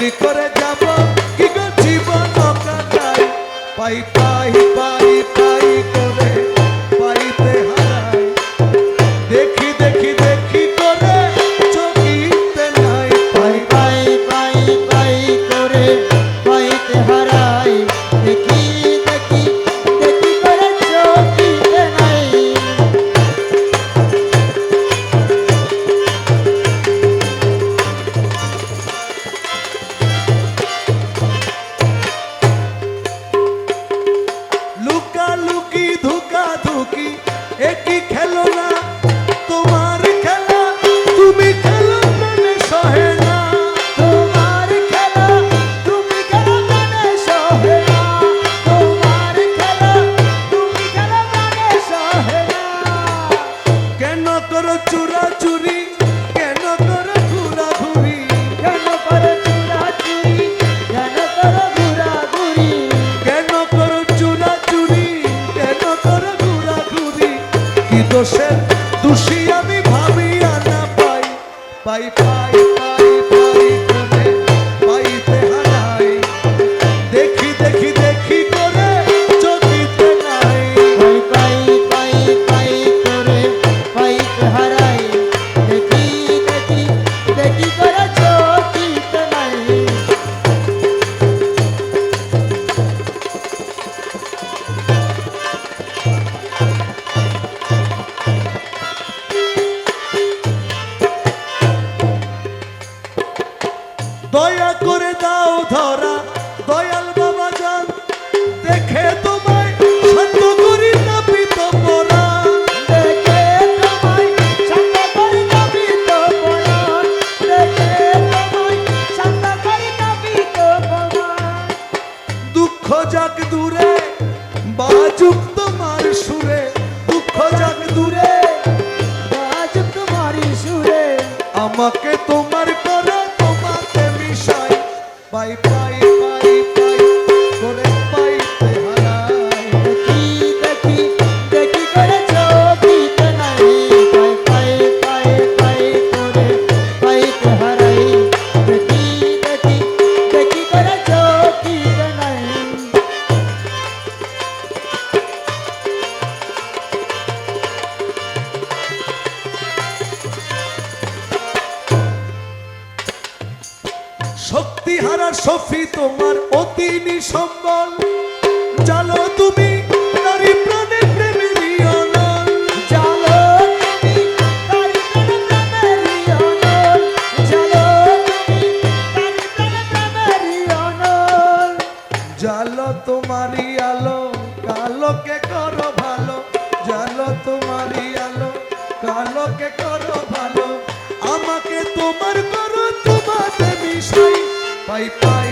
কি করে যাব কি গো জীবন কাটাই পাই পাই পাই পাই করে পাইতে হারাই দেখি দেখি দেখি করে চকিতে নাই পাই পাই পাই পাই করে পাইতে হারাই দেখি দেখি দেখি করে চোখিতে নাই লুকা লুকি ধুকা ধুকি একই খেলো না তোমার খেলা তুমি খেলো মনে সহে না তোমার খেলা তুমি খেলা মানে সহে না তোমার খেলা তুমি খেলা মানে সহে না কেন করো চুরা চুরি কেন করো ঘুরা ঘুরি কেন করে চুরা চুরি কেন করো ঘুরা ঘুরি কেন করো চুরা চুরি কেন করো ঘুরা ঘুরি কি দোষের দোষী আমি ভাবিয়া না পাই পাই পাই পাই পাই করে পাইতে হারাই দেখি দেখি দেখি করে চকিতে নাই পাই পাই পাই করে পাইতে হারাই দেখি দেখি দেখি করে চোখিতে নাই দয়া করে দাও ধরা দয়াল বাবা জান দেখে তোমায় শান্ত করি না পিত পরা দেখে তোমায় শান্ত করি নবী তো পরাণ দেখে তোমায় শান্ত করি নবী তো পরাণ দুঃখ যাক দূরে বাজুক তোমার সুরে দুঃখ যাক দূরে আজ তোমারি সুরে আমাকে তোমার করো তোমাকে মিশাই পাই পাই পাই পাই করে পাইতে হারাই দেখি দেখি দেখি করে চোখিতে নাই পাই পাই পাই করে পাইতে হারাই দেখি দেখি দেখি করে চোখিতে নাই শক্তি হারা সফি তোমার অতি নিসম্বল জানো তুমি নারী প্রাণে প্রেমেরই অনল জালো তুমি তারি প্রেমেরই অনল জালো তুমি তারি প্রেমেরই অনল জালো তোমারই আলো কালোকে করো ভালো জালো তোমারই আলো কালোকে করো ভালো আমাকে তোমার করো তোমাকে মিশাই পাই পাই